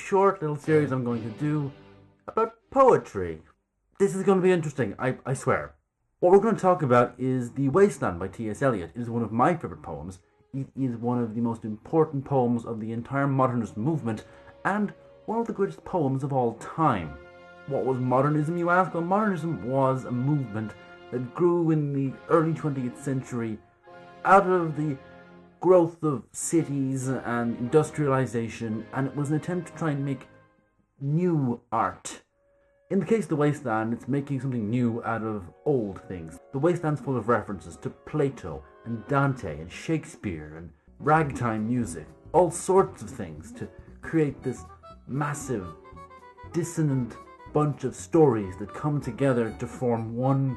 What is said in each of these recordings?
short little series I'm going to do about poetry. This is going to be interesting, I swear. What we're going to talk about is The Wasteland by T.S. Eliot. It is one of my favourite poems. It is one of the most important poems of the entire modernist movement, and one of the greatest poems of all time. What was modernism, you ask? Well, modernism was a movement that grew in the early 20th century out of the growth of cities and industrialization, and it was an attempt to try and make new art. In the case of The Wasteland, it's making something new out of old things. The Wasteland's full of references to Plato and Dante and Shakespeare and ragtime music, all sorts of things to create this massive, dissonant bunch of stories that come together to form one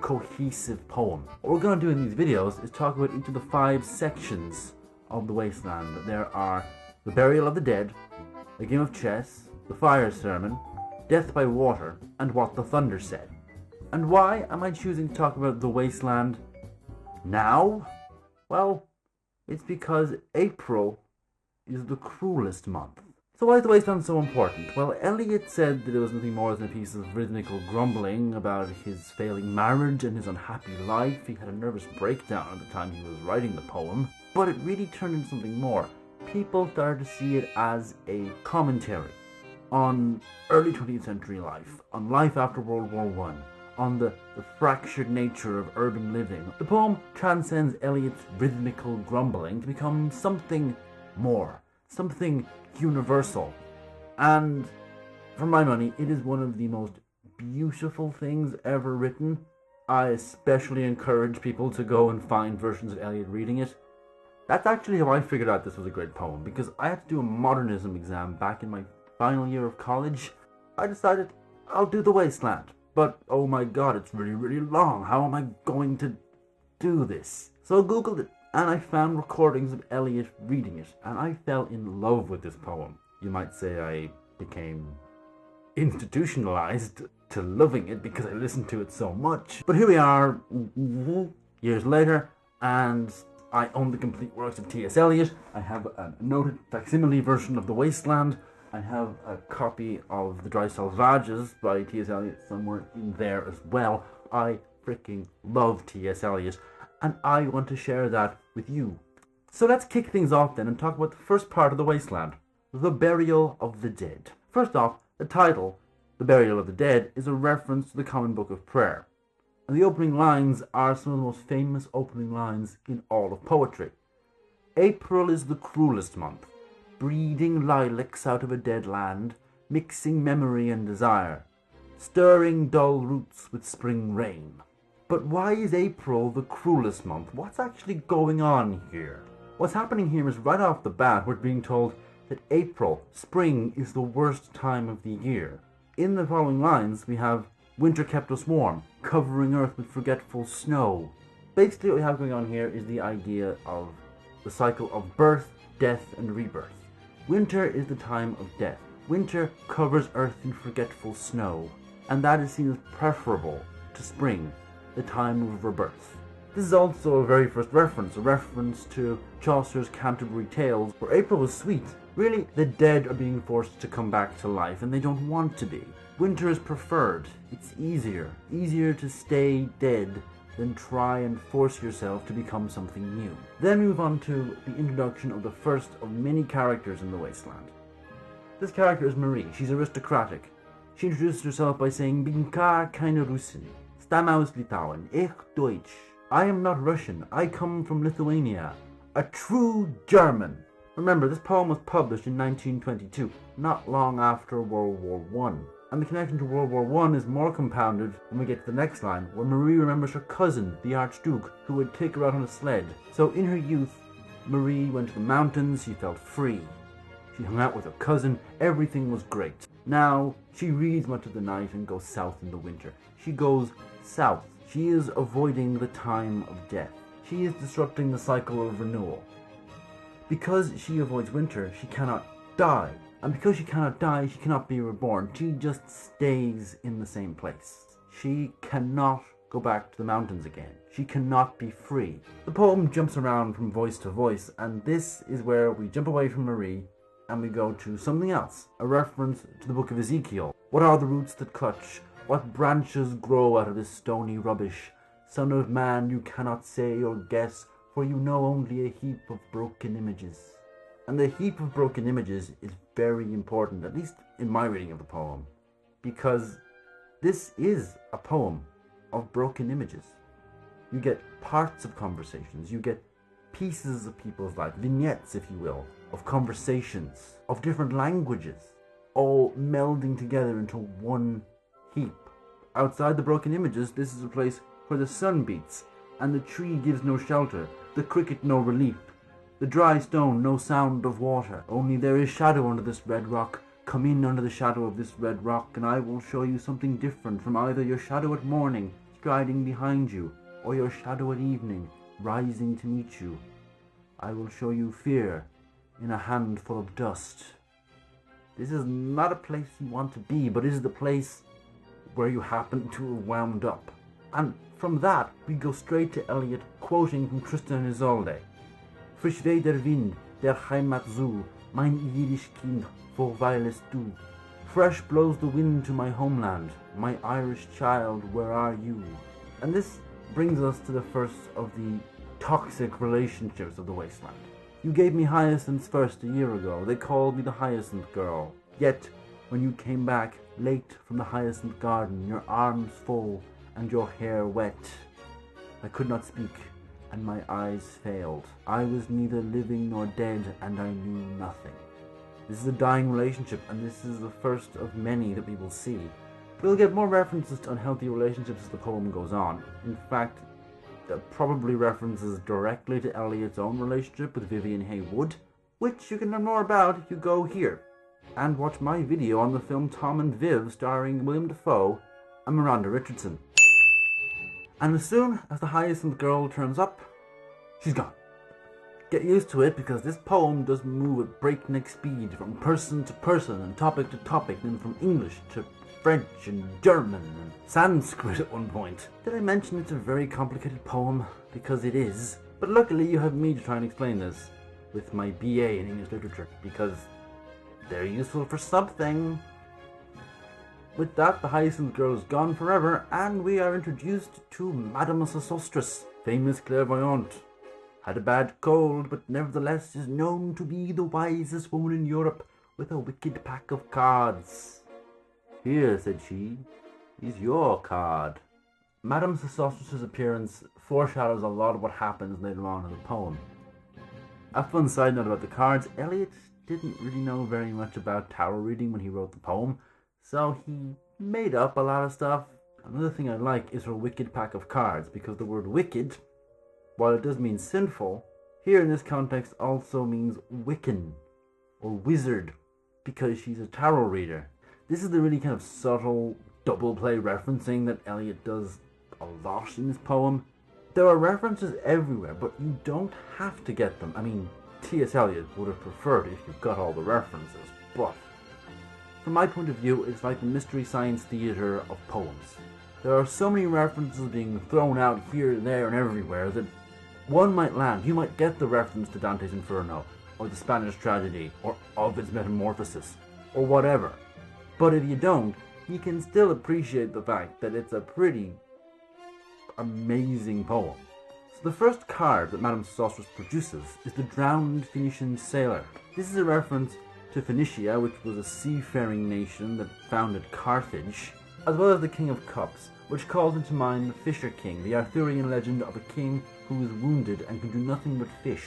cohesive poem. What we're going to do in these videos is talk about each of the 5 sections of The Wasteland. There are the burial of the dead, a game of chess, the fire sermon, death by water, and what the thunder said. And why am I choosing to talk about The Wasteland now? Well, it's because April is the cruelest month. So why is The Wasteland so important? Well, Eliot said that it was nothing more than a piece of rhythmical grumbling about his failing marriage and his unhappy life. He had a nervous breakdown at the time he was writing the poem. But it really turned into something more. People started to see it as a commentary on early 20th century life, on life after World War I, on the fractured nature of urban living. The poem transcends Eliot's rhythmical grumbling to become something more, something universal. And for my money, it is one of the most beautiful things ever written. I especially encourage people to go and find versions of Eliot reading it. That's actually how I figured out this was a great poem, because I had to do a modernism exam back in my final year of college. I decided I'll do The Wasteland, but oh my god, it's really long. How am I going to do this? So I googled it, and I found recordings of Eliot reading it, and I fell in love with this poem. You might say I became institutionalized to loving it because I listened to it so much. But here we are, years later, and I own the complete works of T.S. Eliot. I have a noted facsimile version of The Wasteland. I have a copy of The Dry Selvages by T.S. Eliot somewhere in there as well. I freaking love T.S. Eliot, and I want to share that with you. So let's kick things off then and talk about the first part of The Wasteland, the burial of the dead. First off, the title, The Burial of the Dead, is a reference to the Common Book of Prayer. And the opening lines are some of the most famous opening lines in all of poetry. April is the cruelest month, breeding lilacs out of a dead land, mixing memory and desire, stirring dull roots with spring rain. But why is April the cruelest month? What's actually going on here? What's happening here is right off the bat we're being told that April, spring, is the worst time of the year. In the following lines we have winter kept us warm, covering earth with forgetful snow. Basically what we have going on here is the idea of the cycle of birth, death, and rebirth. Winter is the time of death. Winter covers earth in forgetful snow, and that is seen as preferable to spring, the time of rebirth. This is also a very first reference, a reference to Chaucer's Canterbury Tales, where April is sweet. Really, the dead are being forced to come back to life, and they don't want to be. Winter is preferred. It's easier to stay dead than try and force yourself to become something new. Then move on to the introduction of the first of many characters in The Wasteland. This character is Marie. She's aristocratic. She introduces herself by saying, Bin gar keine Russin, stamme aus Litauen, ich Deutsch. I am not Russian, I come from Lithuania. A true German. Remember, this poem was published in 1922, not long after World War I. And the connection to World War I is more compounded when we get to the next line, where Marie remembers her cousin, the Archduke, who would take her out on a sled. So in her youth, Marie went to the mountains, she felt free. She hung out with her cousin, everything was great. Now, she reads much of the night and goes south in the winter. She goes south. She is avoiding the time of death. She is disrupting the cycle of renewal. Because she avoids winter, she cannot die. And because she cannot die, she cannot be reborn. She just stays in the same place. She cannot go back to the mountains again. She cannot be free. The poem jumps around from voice to voice, and this is where we jump away from Marie and we go to something else, a reference to the book of Ezekiel. What are the roots that clutch? What branches grow out of this stony rubbish? Son of man, you cannot say or guess, for you know only a heap of broken images. And the heap of broken images is very important, at least in my reading of the poem, because this is a poem of broken images. You get parts of conversations, you get pieces of people's life, vignettes, if you will, of conversations, of different languages, all melding together into one heap. Outside the broken images, this is a place where the sun beats, and the tree gives no shelter, the cricket no relief, the dry stone no sound of water. Only there is shadow under this red rock. Come in under the shadow of this red rock, and I will show you something different from either your shadow at morning, striding behind you, or your shadow at evening, rising to meet you. I will show you fear in a handful of dust. This is not a place you want to be, but it is the place where you happen to have wound up. And from that, we go straight to Eliot quoting from Tristan and Isolde. Frisch weht der Wind, der Heimat zu, mein Jiddisch Kind, wo weilest du? Fresh blows the wind to my homeland, my Irish child, where are you? And this brings us to the first of the toxic relationships of the Wasteland. You gave me hyacinths first a year ago. They called me the hyacinth girl. Yet, when you came back, late from the hyacinth garden, your arms full and your hair wet, I could not speak, and my eyes failed. I was neither living nor dead, and I knew nothing. This is a dying relationship, and this is the first of many that we will see. We'll get more references to unhealthy relationships as the poem goes on. In fact, probably references directly to Eliot's own relationship with Vivian Haywood, which you can learn more about if you go here and watch my video on the film Tom and Viv starring William Dafoe and Miranda Richardson. And as soon as the hyacinth girl turns up, she's gone. Get used to it, because this poem does move at breakneck speed from person to person and topic to topic, then from English to French and German and Sanskrit at one point. Did I mention it's a very complicated poem? Because it is. But luckily you have me to try and explain this with my BA in English literature, because they're useful for something. With that, the hyacinth girl is gone forever, and we are introduced to Madame Sosostris, famous clairvoyante. Had a bad cold, but nevertheless is known to be the wisest woman in Europe, with a wicked pack of cards. Here, said she, is your card. Madame Sosostris' appearance foreshadows a lot of what happens later on in the poem. A fun side note about the cards, Eliot didn't really know very much about tarot reading when he wrote the poem, so he made up a lot of stuff. Another thing I like is her wicked pack of cards, because the word wicked, while it does mean sinful, here in this context also means Wiccan, or wizard, because she's a tarot reader. This is the really kind of subtle double play referencing that Eliot does a lot in this poem. There are references everywhere, but you don't have to get them. I mean, TS Eliot would have preferred it if you got all the references, but from my point of view, it's like the Mystery Science Theater of poems. There are so many references being thrown out here, there, and everywhere that one might land. You might get the reference to Dante's Inferno, or the Spanish tragedy, or Ovid's Metamorphosis, or whatever. But if you don't, you can still appreciate the fact that it's a pretty amazing poem. So the first card that Madame Sosostris produces is the Drowned Phoenician Sailor. This is a reference to Phoenicia, which was a seafaring nation that founded Carthage, as well as the King of Cups, which calls into mind the Fisher King, the Arthurian legend of a king who is wounded and can do nothing but fish.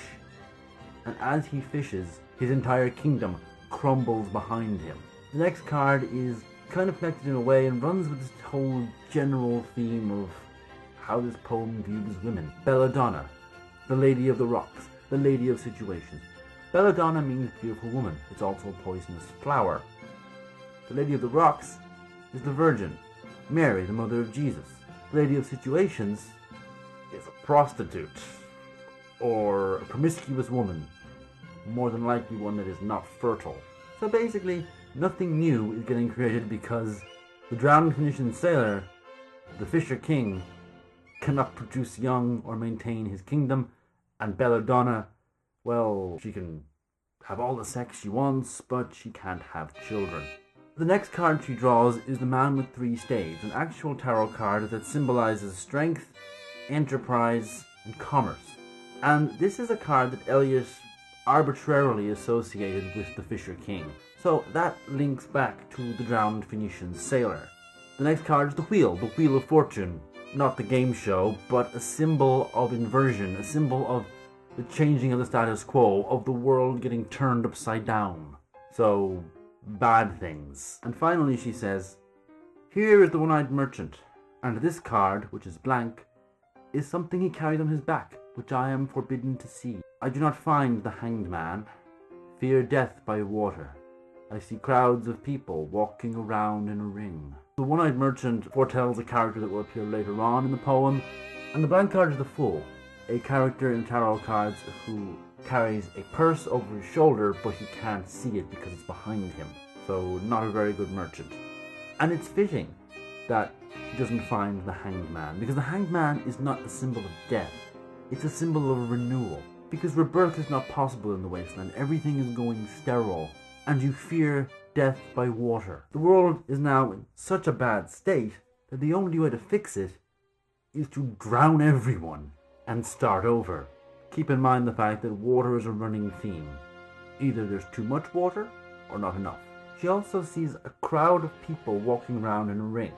And as he fishes, his entire kingdom crumbles behind him. The next card is kind of connected in a way and runs with this whole general theme of how this poem views women. Belladonna, the Lady of the Rocks, the Lady of Situations. Belladonna means beautiful woman. It's also a poisonous flower. The Lady of the Rocks is the Virgin, Mary, the mother of Jesus. The Lady of Situations is a prostitute, or a promiscuous woman, more than likely one that is not fertile. So basically, nothing new is getting created, because the Drowned Phoenician Sailor, the Fisher King, cannot produce young or maintain his kingdom, and Belladonna, well, she can have all the sex she wants, but she can't have children. The next card she draws is the Man with Three Staves, an actual tarot card that symbolizes strength, enterprise, and commerce. And this is a card that Eliot arbitrarily associated with the Fisher King. So that links back to the Drowned Phoenician sailor. The next card is the Wheel of Fortune. Not the game show, but a symbol of inversion, a symbol of the changing of the status quo, of the world getting turned upside down. So, bad things. And finally she says, here is the One-Eyed Merchant, and this card, which is blank, is something he carries on his back, which I am forbidden to see. I do not find the Hanged Man, fear death by water. I see crowds of people walking around in a ring. The One-Eyed Merchant foretells a character that will appear later on in the poem, and the blank card is the Fool, a character in tarot cards who carries a purse over his shoulder, but he can't see it because it's behind him. So not a very good merchant. And it's fitting that he doesn't find the Hanged Man, because the Hanged Man is not a symbol of death. It's a symbol of renewal. Because rebirth is not possible in the Wasteland. Everything is going sterile, and you fear death by water. The world is now in such a bad state that the only way to fix it is to drown everyone and start over. Keep in mind the fact that water is a running theme. Either there's too much water or not enough. She also sees a crowd of people walking around in a ring.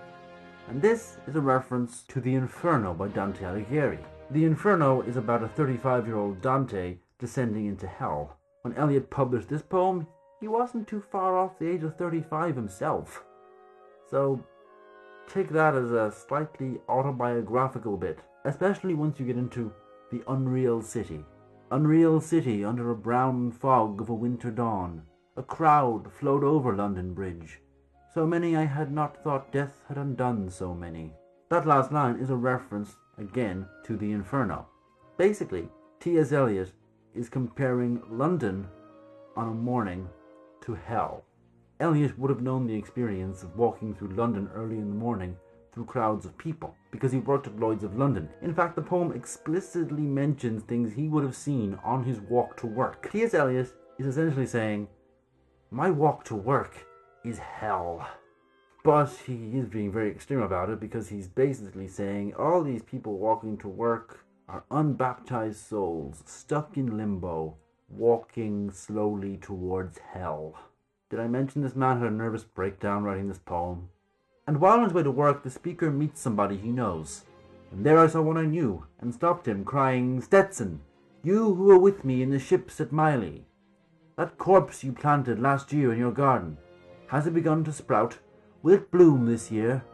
And this is a reference to the Inferno by Dante Alighieri. The Inferno is about a 35-year-old Dante descending into hell. When Eliot published this poem, he wasn't too far off the age of 35 himself. So take that as a slightly autobiographical bit, especially once you get into the unreal city. Unreal city under a brown fog of a winter dawn. A crowd flowed over London Bridge. So many I had not thought death had undone so many. That last line is a reference, again, to the Inferno. Basically, T.S. Eliot is comparing London on a morning to hell. Eliot would have known the experience of walking through London early in the morning through crowds of people, because he worked at Lloyd's of London. In fact, the poem explicitly mentions things he would have seen on his walk to work. T.S. Eliot is essentially saying, my walk to work is hell. But he is being very extreme about it, because he's basically saying all these people walking to work are unbaptized souls, stuck in limbo, walking slowly towards hell. Did I mention this man had a nervous breakdown writing this poem? And while on his way to work, the speaker meets somebody he knows. And there I saw one I knew, and stopped him, crying, Stetson, you who were with me in the ships at Miley. That corpse you planted last year in your garden, has it begun to sprout? Will it bloom this year?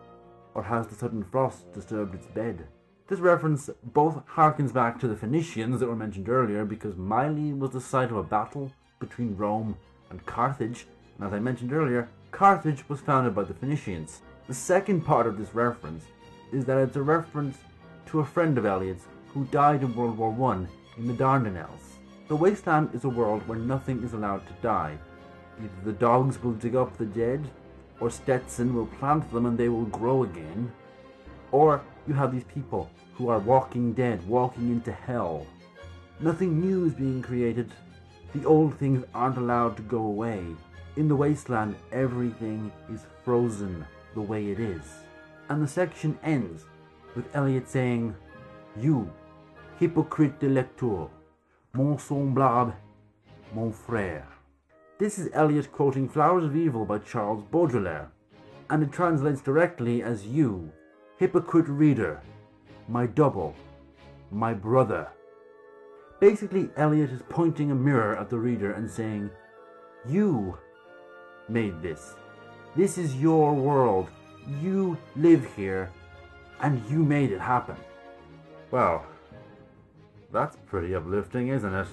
Or has the sudden frost disturbed its bed? This reference both harkens back to the Phoenicians that were mentioned earlier, because Miley was the site of a battle between Rome and Carthage, and as I mentioned earlier, Carthage was founded by the Phoenicians. The second part of this reference is that it's a reference to a friend of Eliot's who died in World War I in the Dardanelles. The Wasteland is a world where nothing is allowed to die. Either the dogs will dig up the dead, or Stetson will plant them and they will grow again, or you have these people who are walking dead, walking into hell. Nothing new is being created. The old things aren't allowed to go away. In the Wasteland, everything is frozen the way it is. And the section ends with Eliot saying, you, hypocrite de lecteur, mon semblable, mon frère. This is Eliot quoting Flowers of Evil by Charles Baudelaire, and it translates directly as you, hypocrite reader, my double, my brother. Basically, Eliot is pointing a mirror at the reader and saying, you made this. This is your world. You live here, and you made it happen. Well, that's pretty uplifting, isn't it?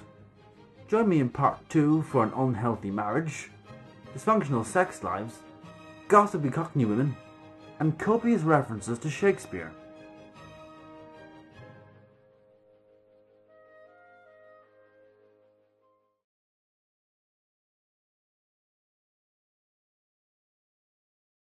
Join me in part 2 for an unhealthy marriage, dysfunctional sex lives, gossipy Cockney women, and copious references to Shakespeare.